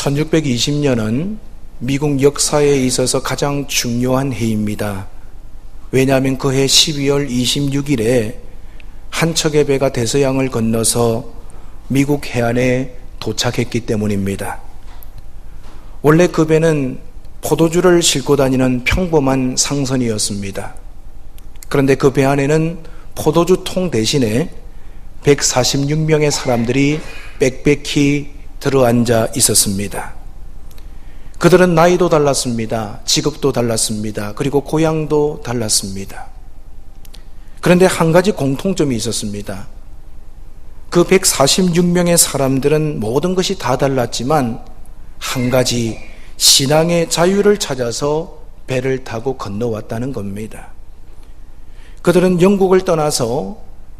1620년은 미국 역사에 있어서 가장 중요한 해입니다. 왜냐하면 그 해 12월 26일에 한 척의 배가 대서양을 건너서 미국 해안에 도착했기 때문입니다. 원래 그 배는 포도주를 싣고 다니는 평범한 상선이었습니다. 그런데 그 배 안에는 포도주 통 대신에 146명의 사람들이 빽빽히 들어앉아 있었습니다. 그들은 나이도 달랐습니다. 직업도 달랐습니다. 그리고 고향도 달랐습니다. 그런데 한 가지 공통점이 있었습니다. 그 146명의 사람들은 모든 것이 다 달랐지만 한 가지, 신앙의 자유를 찾아서 배를 타고 건너왔다는 겁니다. 그들은 영국을 떠나서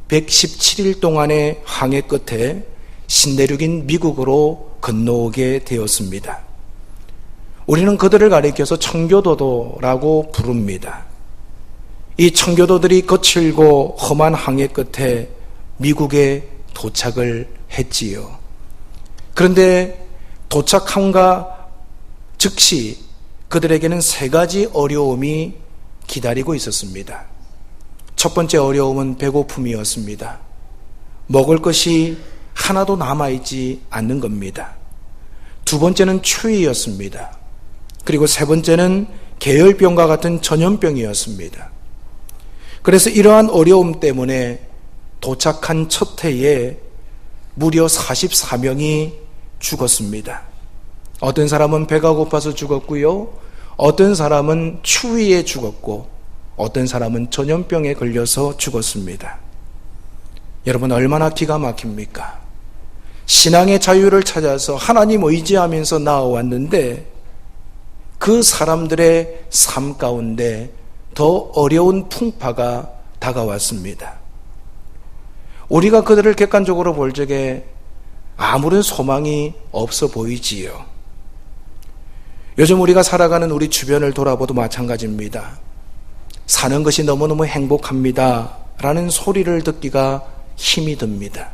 117일 동안의 항해 끝에 신대륙인 미국으로 건너오게 되었습니다. 우리는 그들을 가리켜서 청교도도라고 부릅니다. 이 청교도들이 거칠고 험한 항해 끝에 미국에 도착을 했지요. 그런데 도착함과 즉시 그들에게는 세 가지 어려움이 기다리고 있었습니다. 첫 번째 어려움은 배고픔이었습니다. 먹을 것이 하나도 남아있지 않는 겁니다. 두 번째는 추위였습니다. 그리고 세 번째는 계열병과 같은 전염병이었습니다. 그래서 이러한 어려움 때문에 도착한 첫 해에 무려 44명이 죽었습니다. 어떤 사람은 배가 고파서 죽었고요. 어떤 사람은 추위에 죽었고 어떤 사람은 전염병에 걸려서 죽었습니다. 여러분, 얼마나 기가 막힙니까? 신앙의 자유를 찾아서 하나님 의지하면서 나아왔는데 그 사람들의 삶 가운데 더 어려운 풍파가 다가왔습니다. 우리가 그들을 객관적으로 볼 적에 아무런 소망이 없어 보이지요. 요즘 우리가 살아가는 우리 주변을 돌아봐도 마찬가지입니다. 사는 것이 너무너무 행복합니다 라는 소리를 듣기가 힘이 듭니다.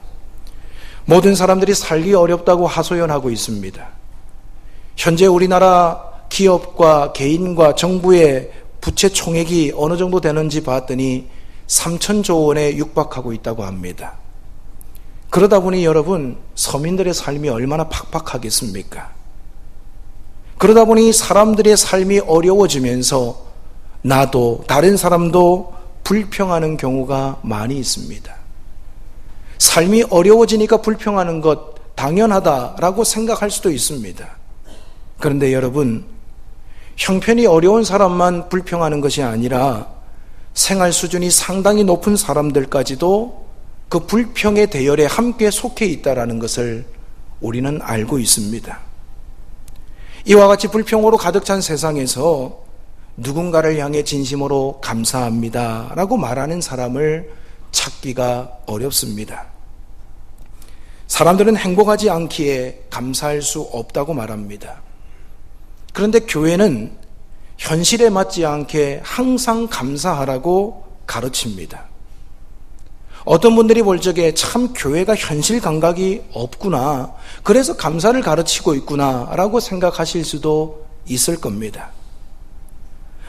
모든 사람들이 살기 어렵다고 하소연하고 있습니다. 현재 우리나라 기업과 개인과 정부의 부채 총액이 어느 정도 되는지 봤더니 3,000조 원에 육박하고 있다고 합니다. 그러다 보니 여러분, 서민들의 삶이 얼마나 팍팍하겠습니까? 그러다 보니 사람들의 삶이 어려워지면서 나도 다른 사람도 불평하는 경우가 많이 있습니다. 삶이 어려워지니까 불평하는 것 당연하다라고 생각할 수도 있습니다. 그런데 여러분, 형편이 어려운 사람만 불평하는 것이 아니라 생활 수준이 상당히 높은 사람들까지도 그 불평의 대열에 함께 속해 있다는 것을 우리는 알고 있습니다. 이와 같이 불평으로 가득 찬 세상에서 누군가를 향해 진심으로 감사합니다 라고 말하는 사람을 찾기가 어렵습니다. 사람들은 행복하지 않기에 감사할 수 없다고 말합니다. 그런데 교회는 현실에 맞지 않게 항상 감사하라고 가르칩니다. 어떤 분들이 볼 적에 참 교회가 현실 감각이 없구나, 그래서 감사를 가르치고 있구나 라고 생각하실 수도 있을 겁니다.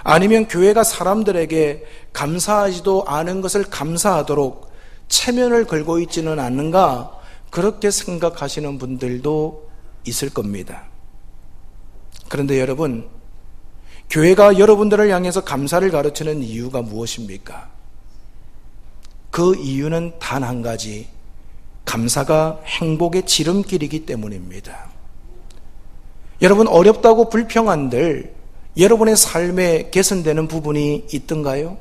아니면 교회가 사람들에게 감사하지도 않은 것을 감사하도록 체면을 걸고 있지는 않는가, 그렇게 생각하시는 분들도 있을 겁니다. 그런데 여러분, 교회가 여러분들을 향해서 감사를 가르치는 이유가 무엇입니까? 그 이유는 단 한 가지, 감사가 행복의 지름길이기 때문입니다. 여러분, 어렵다고 불평한들 여러분의 삶에 개선되는 부분이 있던가요?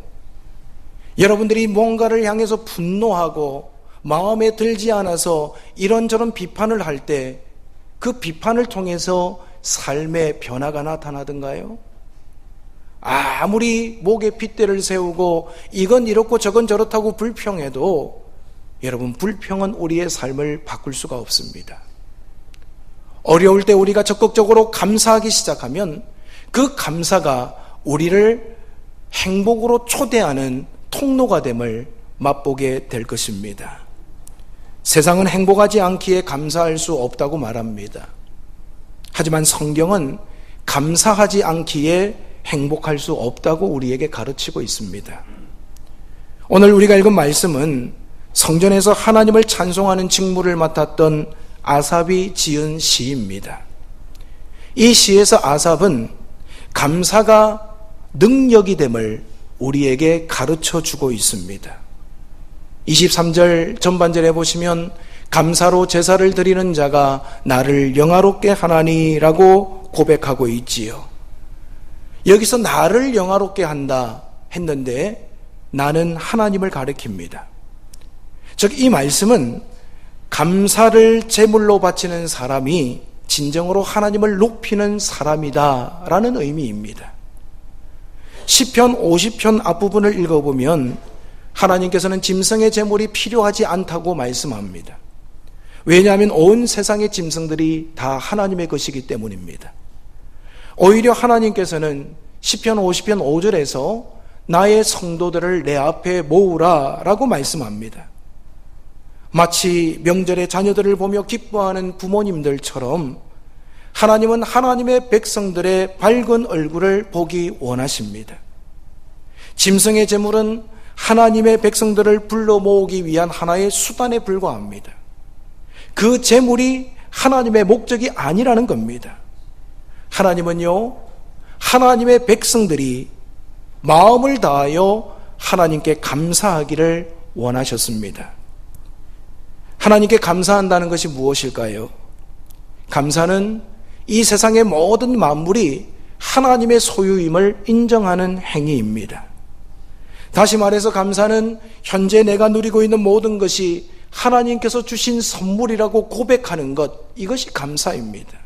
여러분들이 뭔가를 향해서 분노하고 마음에 들지 않아서 이런저런 비판을 할 때 그 비판을 통해서 삶의 변화가 나타나던가요? 아무리 목에 핏대를 세우고 이건 이렇고 저건 저렇다고 불평해도 여러분, 불평은 우리의 삶을 바꿀 수가 없습니다. 어려울 때 우리가 적극적으로 감사하기 시작하면 그 감사가 우리를 행복으로 초대하는 통로가 됨을 맛보게 될 것입니다. 세상은 행복하지 않기에 감사할 수 없다고 말합니다. 하지만 성경은 감사하지 않기에 행복할 수 없다고 우리에게 가르치고 있습니다. 오늘 우리가 읽은 말씀은 성전에서 하나님을 찬송하는 직무를 맡았던 아삽이 지은 시입니다. 이 시에서 아삽은 감사가 능력이 됨을 우리에게 가르쳐 주고 있습니다. 23절 전반절에 보시면 감사로 제사를 드리는 자가 나를 영화롭게 하나니라고 고백하고 있지요. 여기서 나를 영화롭게 한다 했는데 나는 하나님을 가리킵니다. 즉 이 말씀은 감사를 제물로 바치는 사람이 진정으로 하나님을 높이는 사람이다라는 의미입니다. 시편 50편 앞부분을 읽어보면 하나님께서는 짐승의 제물이 필요하지 않다고 말씀합니다. 왜냐하면 온 세상의 짐승들이 다 하나님의 것이기 때문입니다. 오히려 하나님께서는 시편 50편 5절에서 나의 성도들을 내 앞에 모으라 라고 말씀합니다. 마치 명절에 자녀들을 보며 기뻐하는 부모님들처럼 하나님은 하나님의 백성들의 밝은 얼굴을 보기 원하십니다. 짐승의 제물은 하나님의 백성들을 불러 모으기 위한 하나의 수단에 불과합니다. 그 제물이 하나님의 목적이 아니라는 겁니다. 하나님은요, 하나님의 백성들이 마음을 다하여 하나님께 감사하기를 원하셨습니다. 하나님께 감사한다는 것이 무엇일까요? 감사는 이 세상의 모든 만물이 하나님의 소유임을 인정하는 행위입니다. 다시 말해서 감사는 현재 내가 누리고 있는 모든 것이 하나님께서 주신 선물이라고 고백하는 것, 이것이 감사입니다.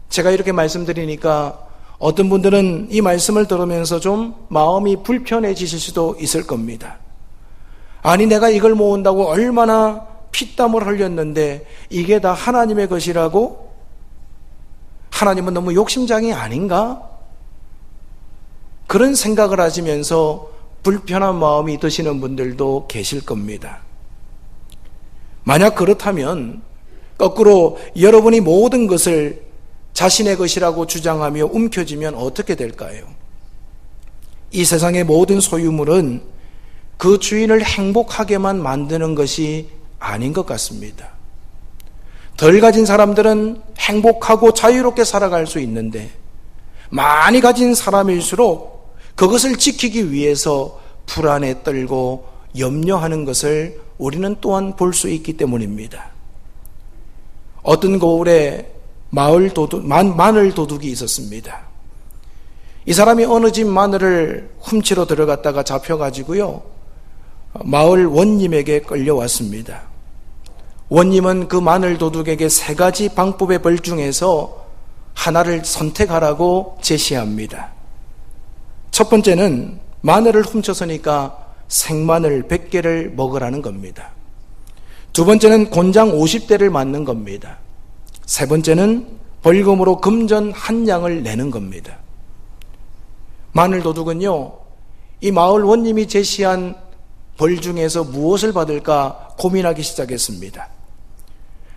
제가 이렇게 말씀드리니까 어떤 분들은 이 말씀을 들으면서 좀 마음이 불편해지실 수도 있을 겁니다. 아니, 내가 이걸 모은다고 얼마나 피땀을 흘렸는데 이게 다 하나님의 것이라고? 하나님은 너무 욕심장이 아닌가? 그런 생각을 하시면서 불편한 마음이 드시는 분들도 계실 겁니다. 만약 그렇다면 거꾸로 여러분이 모든 것을 자신의 것이라고 주장하며 움켜쥐면 어떻게 될까요? 이 세상의 모든 소유물은 그 주인을 행복하게만 만드는 것이 아닌 것 같습니다. 덜 가진 사람들은 행복하고 자유롭게 살아갈 수 있는데 많이 가진 사람일수록 그것을 지키기 위해서 불안에 떨고 염려하는 것을 우리는 또한 볼 수 있기 때문입니다. 어떤 고을에 마늘 도둑이 있었습니다. 이 사람이 어느 집 마늘을 훔치러 들어갔다가 잡혀가지고요, 마을 원님에게 끌려왔습니다. 원님은 그 마늘 도둑에게 3가지 방법의 벌 중에서 하나를 선택하라고 제시합니다. 첫 번째는 마늘을 훔쳤으니까 생마늘 100개를 먹으라는 겁니다. 두 번째는 곤장 50대를 맞는 겁니다. 세 번째는 벌금으로 금전 1냥을 내는 겁니다. 마늘 도둑은요, 이 마을 원님이 제시한 벌 중에서 무엇을 받을까 고민하기 시작했습니다.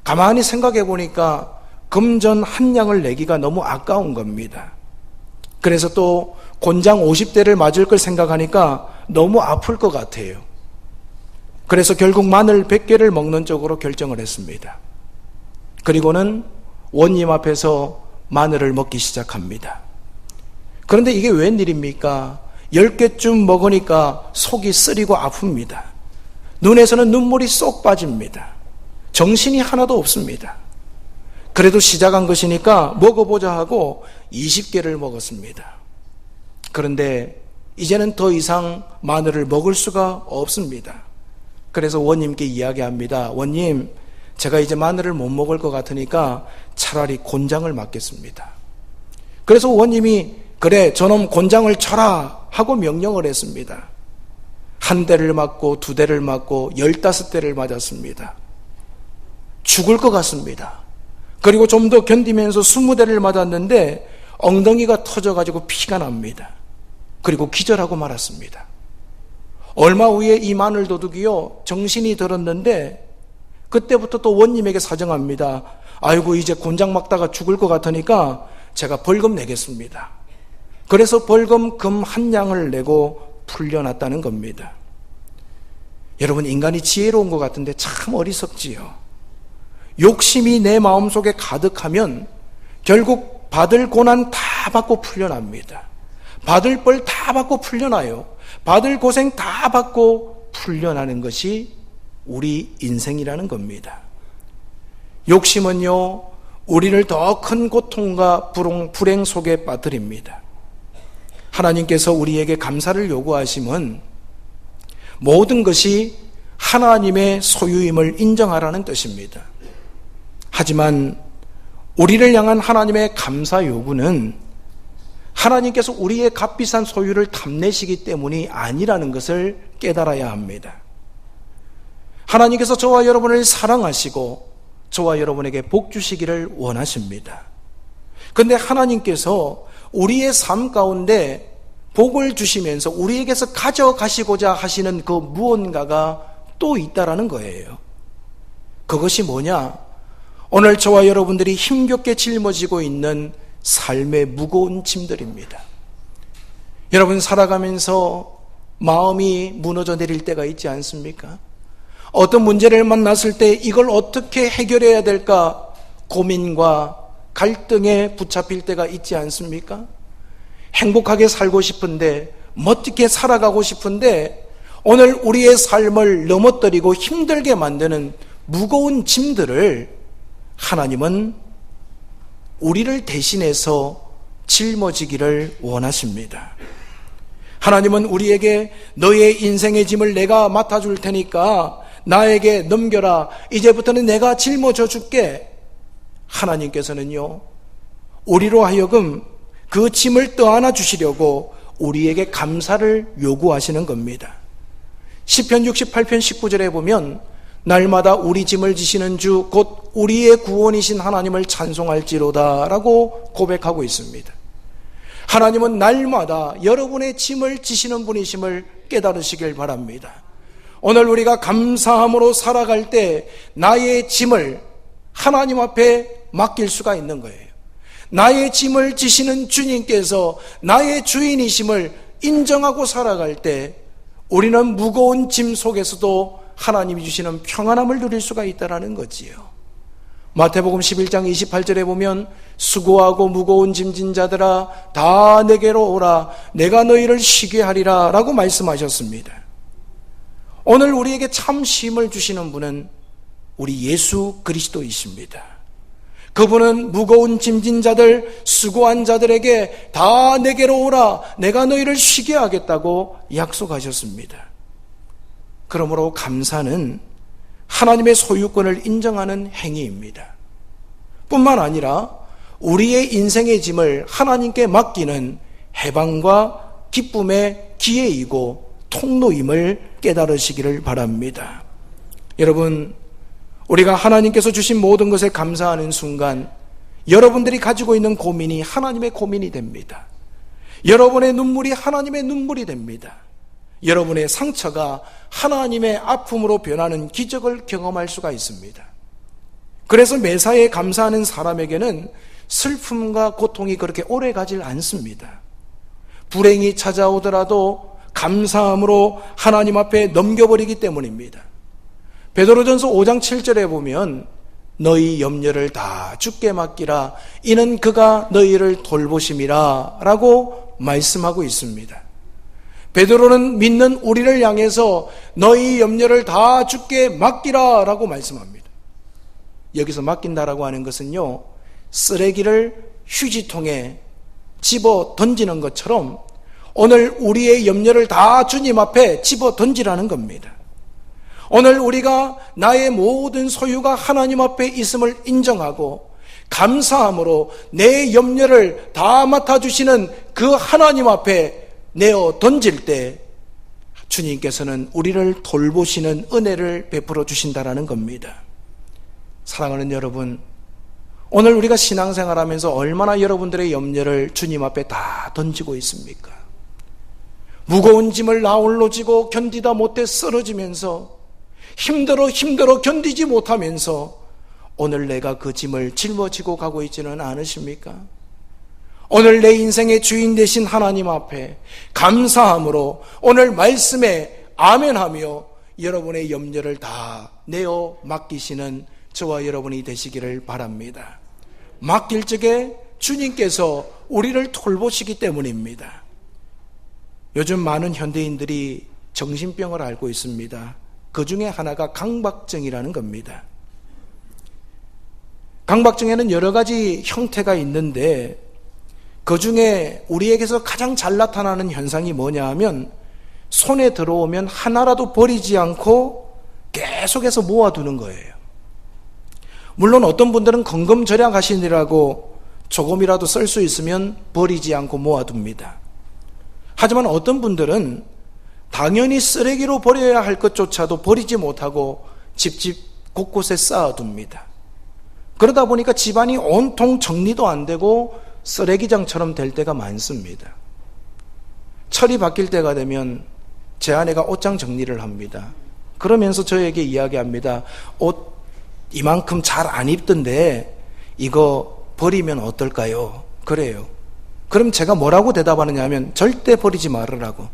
가만히 생각해 보니까 금전 1냥을 내기가 너무 아까운 겁니다. 그래서 또 곤장 50대를 맞을 걸 생각하니까 너무 아플 것 같아요. 그래서 결국 마늘 100개를 먹는 쪽으로 결정을 했습니다. 그리고는 원님 앞에서 마늘을 먹기 시작합니다. 그런데 이게 웬일입니까? 10개쯤 먹으니까 속이 쓰리고 아픕니다. 눈에서는 눈물이 쏙 빠집니다. 정신이 하나도 없습니다. 그래도 시작한 것이니까 먹어보자 하고 20개를 먹었습니다. 그런데 이제는 더 이상 마늘을 먹을 수가 없습니다. 그래서 원님께 이야기합니다. 원님, 제가 이제 마늘을 못 먹을 것 같으니까 차라리 곤장을 맞겠습니다. 그래서 원님이 그래, 저놈 곤장을 쳐라 하고 명령을 했습니다. 1대를 맞고 2대를 맞고 15대를 맞았습니다. 죽을 것 같습니다. 그리고 좀 더 견디면서 20대를 맞았는데 엉덩이가 터져가지고 피가 납니다. 그리고 기절하고 말았습니다. 얼마 후에 이 마늘 도둑이요, 정신이 들었는데 그때부터 또 원님에게 사정합니다. 아이고 이제 곤장 막다가 죽을 것 같으니까 제가 벌금 내겠습니다. 그래서 벌금 금 한 양을 내고 풀려났다는 겁니다. 여러분, 인간이 지혜로운 것 같은데 참 어리석지요. 욕심이 내 마음속에 가득하면 결국 받을 고난 다 받고 풀려납니다. 받을 벌 다 받고 풀려나요. 받을 고생 다 받고 풀려나는 것이 우리 인생이라는 겁니다. 욕심은요, 우리를 더 큰 고통과 불행 속에 빠뜨립니다. 하나님께서 우리에게 감사를 요구하심은 모든 것이 하나님의 소유임을 인정하라는 뜻입니다. 하지만 우리를 향한 하나님의 감사 요구는 하나님께서 우리의 값비싼 소유를 탐내시기 때문이 아니라는 것을 깨달아야 합니다. 하나님께서 저와 여러분을 사랑하시고 저와 여러분에게 복 주시기를 원하십니다. 그런데 하나님께서 우리의 삶 가운데 복을 주시면서 우리에게서 가져가시고자 하시는 그 무언가가 또 있다라는 거예요. 그것이 뭐냐? 오늘 저와 여러분들이 힘겹게 짊어지고 있는 삶의 무거운 짐들입니다. 여러분, 살아가면서 마음이 무너져 내릴 때가 있지 않습니까? 어떤 문제를 만났을 때 이걸 어떻게 해결해야 될까 고민과 갈등에 붙잡힐 때가 있지 않습니까? 행복하게 살고 싶은데, 멋지게 살아가고 싶은데 오늘 우리의 삶을 넘어뜨리고 힘들게 만드는 무거운 짐들을 하나님은 우리를 대신해서 짊어지기를 원하십니다. 하나님은 우리에게 너의 인생의 짐을 내가 맡아줄 테니까 나에게 넘겨라. 이제부터는 내가 짊어져 줄게. 하나님께서는요, 우리로 하여금 그 짐을 떠안아 주시려고 우리에게 감사를 요구하시는 겁니다. 시편 68편 19절에 보면 날마다 우리 짐을 지시는 주 곧 우리의 구원이신 하나님을 찬송할지로다 라고 고백하고 있습니다. 하나님은 날마다 여러분의 짐을 지시는 분이심을 깨달으시길 바랍니다. 오늘 우리가 감사함으로 살아갈 때 나의 짐을 하나님 앞에 맡길 수가 있는 거예요. 나의 짐을 지시는 주님께서 나의 주인이심을 인정하고 살아갈 때 우리는 무거운 짐 속에서도 하나님이 주시는 평안함을 누릴 수가 있다는 거지요. 마태복음 11장 28절에 보면 수고하고 무거운 짐진 자들아 다 내게로 오라 내가 너희를 쉬게 하리라 라고 말씀하셨습니다. 오늘 우리에게 참 쉼을 주시는 분은 우리 예수 그리스도이십니다. 그분은 무거운 짐진 자들, 수고한 자들에게 다 내게로 오라 내가 너희를 쉬게 하겠다고 약속하셨습니다. 그러므로 감사는 하나님의 소유권을 인정하는 행위입니다. 뿐만 아니라 우리의 인생의 짐을 하나님께 맡기는 해방과 기쁨의 기회이고 통로임을 깨달으시기를 바랍니다. 여러분, 우리가 하나님께서 주신 모든 것에 감사하는 순간 여러분들이 가지고 있는 고민이 하나님의 고민이 됩니다. 여러분의 눈물이 하나님의 눈물이 됩니다. 여러분의 상처가 하나님의 아픔으로 변하는 기적을 경험할 수가 있습니다. 그래서 매사에 감사하는 사람에게는 슬픔과 고통이 그렇게 오래 가질 않습니다. 불행이 찾아오더라도 감사함으로 하나님 앞에 넘겨버리기 때문입니다. 베드로전서 5장 7절에 보면 너희 염려를 다 주께 맡기라 이는 그가 너희를 돌보심이라 라고 말씀하고 있습니다. 베드로는 믿는 우리를 향해서 너희 염려를 다 주께 맡기라 라고 말씀합니다. 여기서 맡긴다라고 하는 것은요, 쓰레기를 휴지통에 집어 던지는 것처럼 오늘 우리의 염려를 다 주님 앞에 집어 던지라는 겁니다. 오늘 우리가 나의 모든 소유가 하나님 앞에 있음을 인정하고 감사함으로 내 염려를 다 맡아주시는 그 하나님 앞에 내어 던질 때 주님께서는 우리를 돌보시는 은혜를 베풀어 주신다라는 겁니다. 사랑하는 여러분, 오늘 우리가 신앙생활하면서 얼마나 여러분들의 염려를 주님 앞에 다 던지고 있습니까? 무거운 짐을 나 홀로 지고 견디다 못해 쓰러지면서 힘들어 견디지 못하면서 오늘 내가 그 짐을 짊어지고 가고 있지는 않으십니까? 오늘 내 인생의 주인 되신 하나님 앞에 감사함으로 오늘 말씀에 아멘하며 여러분의 염려를 다 내어 맡기시는 저와 여러분이 되시기를 바랍니다. 맡길 적에 주님께서 우리를 돌보시기 때문입니다. 요즘 많은 현대인들이 정신병을 앓고 있습니다. 그 중에 하나가 강박증이라는 겁니다. 강박증에는 여러 가지 형태가 있는데 그 중에 우리에게서 가장 잘 나타나는 현상이 뭐냐 하면 손에 들어오면 하나라도 버리지 않고 계속해서 모아두는 거예요. 물론 어떤 분들은 건금절약하시느라고 조금이라도 쓸 수 있으면 버리지 않고 모아둡니다. 하지만 어떤 분들은 당연히 쓰레기로 버려야 할 것조차도 버리지 못하고 집집 곳곳에 쌓아둡니다. 그러다 보니까 집안이 온통 정리도 안 되고 쓰레기장처럼 될 때가 많습니다. 철이 바뀔 때가 되면 제 아내가 옷장 정리를 합니다. 그러면서 저에게 이야기합니다. 옷 이만큼 잘 안 입던데 이거 버리면 어떨까요? 그래요. 그럼 제가 뭐라고 대답하느냐 하면 절대 버리지 말으라고.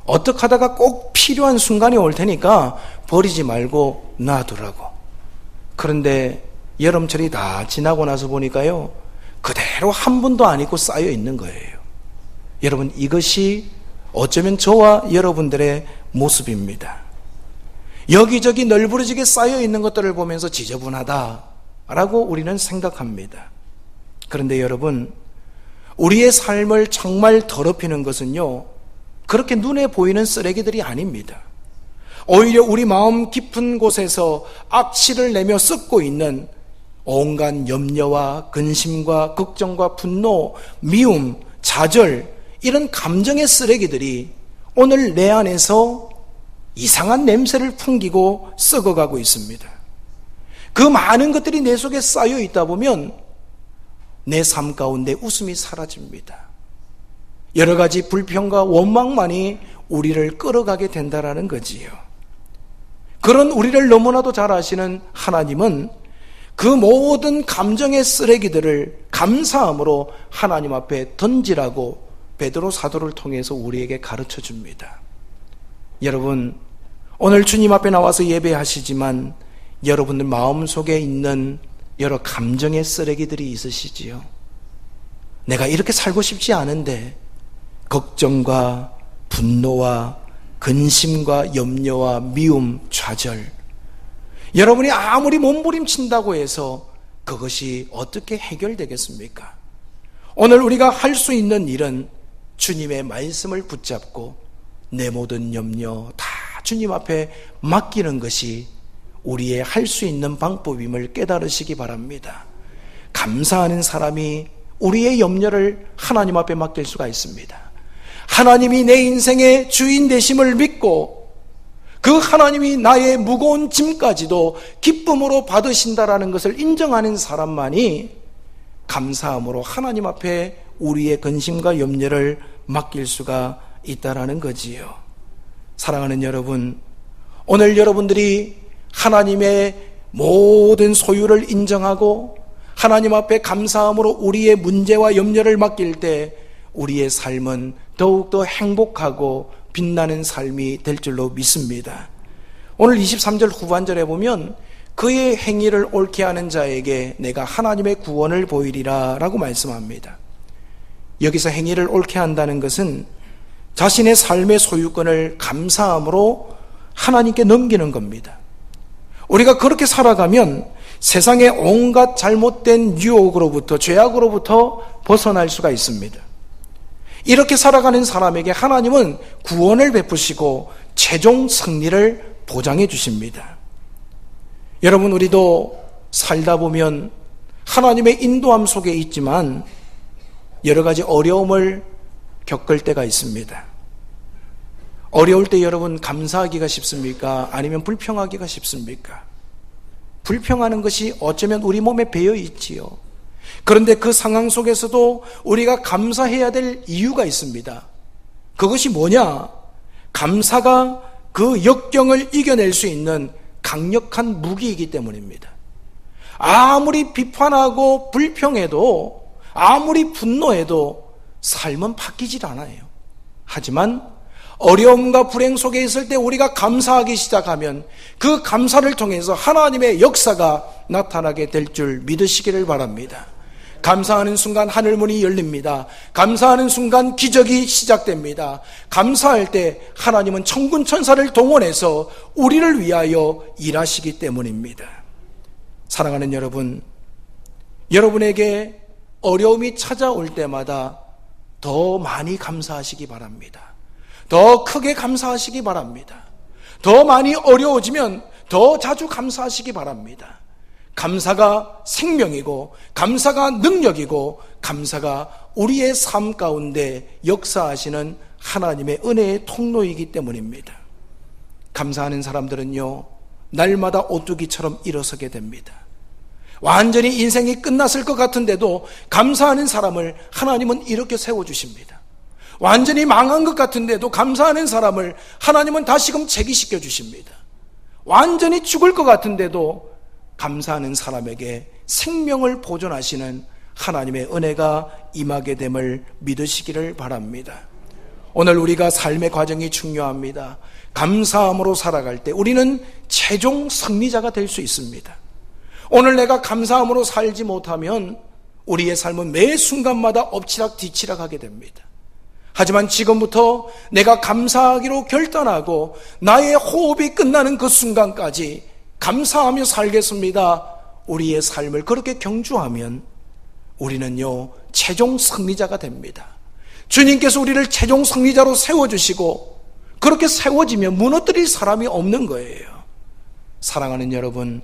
어떻게 하다가 꼭 필요한 순간이 올 테니까 버리지 말고 놔두라고. 그런데 여름철이 다 지나고 나서 보니까요, 그대로 한 번도 안 입고 쌓여 있는 거예요. 여러분, 이것이 어쩌면 저와 여러분들의 모습입니다. 여기저기 널브러지게 쌓여 있는 것들을 보면서 지저분하다라고 우리는 생각합니다. 그런데 여러분, 우리의 삶을 정말 더럽히는 것은요, 그렇게 눈에 보이는 쓰레기들이 아닙니다. 오히려 우리 마음 깊은 곳에서 악취를 내며 썩고 있는 온갖 염려와 근심과 걱정과 분노, 미움, 좌절, 이런 감정의 쓰레기들이 오늘 내 안에서 이상한 냄새를 풍기고 썩어가고 있습니다. 그 많은 것들이 내 속에 쌓여 있다 보면 내 삶 가운데 웃음이 사라집니다. 여러 가지 불평과 원망만이 우리를 끌어가게 된다라는 거지요. 그런 우리를 너무나도 잘 아시는 하나님은 그 모든 감정의 쓰레기들을 감사함으로 하나님 앞에 던지라고 베드로 사도를 통해서 우리에게 가르쳐 줍니다. 여러분, 오늘 주님 앞에 나와서 예배하시지만 여러분들 마음속에 있는 여러 감정의 쓰레기들이 있으시지요. 내가 이렇게 살고 싶지 않은데 걱정과 분노와 근심과 염려와 미움, 좌절, 여러분이 아무리 몸부림친다고 해서 그것이 어떻게 해결되겠습니까? 오늘 우리가 할 수 있는 일은 주님의 말씀을 붙잡고 내 모든 염려 다 주님 앞에 맡기는 것이 우리의 할 수 있는 방법임을 깨달으시기 바랍니다. 감사하는 사람이 우리의 염려를 하나님 앞에 맡길 수가 있습니다. 하나님이 내 인생의 주인 되심을 믿고 그 하나님이 나의 무거운 짐까지도 기쁨으로 받으신다라는 것을 인정하는 사람만이 감사함으로 하나님 앞에 우리의 근심과 염려를 맡길 수가 있다라는 거지요. 사랑하는 여러분, 오늘 여러분들이 하나님의 모든 소유를 인정하고 하나님 앞에 감사함으로 우리의 문제와 염려를 맡길 때 우리의 삶은 더욱더 행복하고 빛나는 삶이 될 줄로 믿습니다. 오늘 23절 후반절에 보면 그의 행위를 옳게 하는 자에게 내가 하나님의 구원을 보이리라 라고 말씀합니다. 여기서 행위를 옳게 한다는 것은 자신의 삶의 소유권을 감사함으로 하나님께 넘기는 겁니다. 우리가 그렇게 살아가면 세상의 온갖 잘못된 유혹으로부터, 죄악으로부터 벗어날 수가 있습니다. 이렇게 살아가는 사람에게 하나님은 구원을 베푸시고 최종 승리를 보장해 주십니다. 여러분, 우리도 살다 보면 하나님의 인도함 속에 있지만 여러 가지 어려움을 겪을 때가 있습니다. 어려울 때 여러분 감사하기가 쉽습니까? 아니면 불평하기가 쉽습니까? 불평하는 것이 어쩌면 우리 몸에 배어 있지요. 그런데 그 상황 속에서도 우리가 감사해야 될 이유가 있습니다. 그것이 뭐냐? 감사가 그 역경을 이겨낼 수 있는 강력한 무기이기 때문입니다. 아무리 비판하고 불평해도, 아무리 분노해도 삶은 바뀌질 않아요. 하지만 어려움과 불행 속에 있을 때 우리가 감사하기 시작하면 그 감사를 통해서 하나님의 역사가 나타나게 될 줄 믿으시기를 바랍니다. 감사하는 순간 하늘문이 열립니다. 감사하는 순간 기적이 시작됩니다. 감사할 때 하나님은 천군 천사를 동원해서 우리를 위하여 일하시기 때문입니다. 사랑하는 여러분, 여러분에게 어려움이 찾아올 때마다 더 많이 감사하시기 바랍니다. 더 크게 감사하시기 바랍니다. 더 많이 어려워지면 더 자주 감사하시기 바랍니다. 감사가 생명이고, 감사가 능력이고, 감사가 우리의 삶 가운데 역사하시는 하나님의 은혜의 통로이기 때문입니다. 감사하는 사람들은요, 날마다 오뚜기처럼 일어서게 됩니다. 완전히 인생이 끝났을 것 같은데도 감사하는 사람을 하나님은 이렇게 세워주십니다. 완전히 망한 것 같은데도 감사하는 사람을 하나님은 다시금 재기시켜 주십니다. 완전히 죽을 것 같은데도 감사하는 사람에게 생명을 보존하시는 하나님의 은혜가 임하게 됨을 믿으시기를 바랍니다. 오늘 우리가 삶의 과정이 중요합니다. 감사함으로 살아갈 때 우리는 최종 승리자가 될 수 있습니다. 오늘 내가 감사함으로 살지 못하면 우리의 삶은 매 순간마다 엎치락 뒤치락 하게 됩니다. 하지만 지금부터 내가 감사하기로 결단하고 나의 호흡이 끝나는 그 순간까지 감사하며 살겠습니다. 우리의 삶을 그렇게 경주하면 우리는요, 최종 승리자가 됩니다. 주님께서 우리를 최종 승리자로 세워주시고 그렇게 세워지면 무너뜨릴 사람이 없는 거예요. 사랑하는 여러분,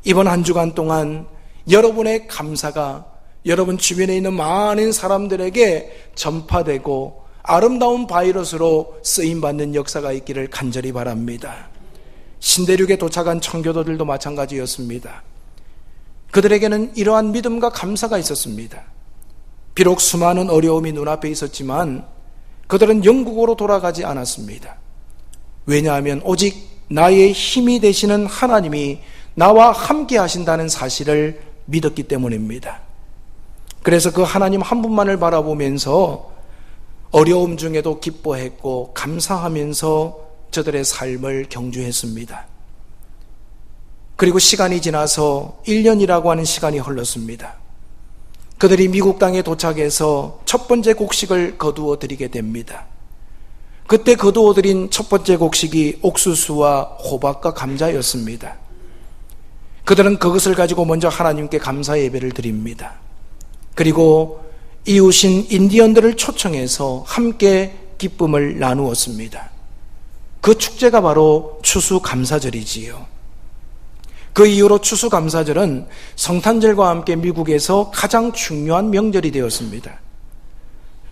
이번 한 주간 동안 여러분의 감사가 여러분 주변에 있는 많은 사람들에게 전파되고 아름다운 바이러스로 쓰임받는 역사가 있기를 간절히 바랍니다. 신대륙에 도착한 청교도들도 마찬가지였습니다. 그들에게는 이러한 믿음과 감사가 있었습니다. 비록 수많은 어려움이 눈앞에 있었지만 그들은 영국으로 돌아가지 않았습니다. 왜냐하면 오직 나의 힘이 되시는 하나님이 나와 함께 하신다는 사실을 믿었기 때문입니다. 그래서 그 하나님 한 분만을 바라보면서 어려움 중에도 기뻐했고 감사하면서 저들의 삶을 경주했습니다. 그리고 시간이 지나서 1년이라고 하는 시간이 흘렀습니다. 그들이 미국 땅에 도착해서 첫 번째 곡식을 거두어 드리게 됩니다. 그때 거두어 드린 첫 번째 곡식이 옥수수와 호박과 감자였습니다. 그들은 그것을 가지고 먼저 하나님께 감사 예배를 드립니다. 그리고 이웃인 인디언들을 초청해서 함께 기쁨을 나누었습니다. 그 축제가 바로 추수감사절이지요. 그 이후로 추수감사절은 성탄절과 함께 미국에서 가장 중요한 명절이 되었습니다.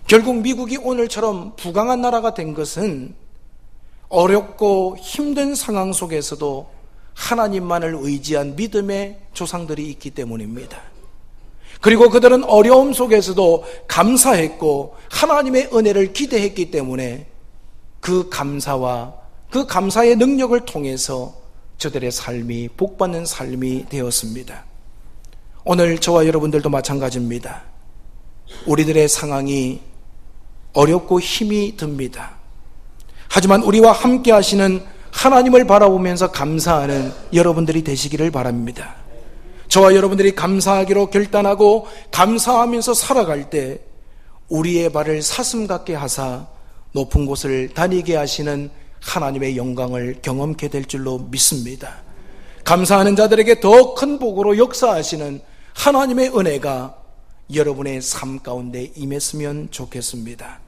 결국 미국이 오늘처럼 부강한 나라가 된 것은 어렵고 힘든 상황 속에서도 하나님만을 의지한 믿음의 조상들이 있기 때문입니다. 그리고 그들은 어려움 속에서도 감사했고 하나님의 은혜를 기대했기 때문에 그 감사와 그 감사의 능력을 통해서 저들의 삶이 복받는 삶이 되었습니다. 오늘 저와 여러분들도 마찬가지입니다. 우리들의 상황이 어렵고 힘이 듭니다. 하지만 우리와 함께 하시는 하나님을 바라보면서 감사하는 여러분들이 되시기를 바랍니다. 저와 여러분들이 감사하기로 결단하고 감사하면서 살아갈 때 우리의 발을 사슴 같게 하사 높은 곳을 다니게 하시는 하나님의 영광을 경험케 될 줄로 믿습니다. 감사하는 자들에게 더 큰 복으로 역사하시는 하나님의 은혜가 여러분의 삶 가운데 임했으면 좋겠습니다.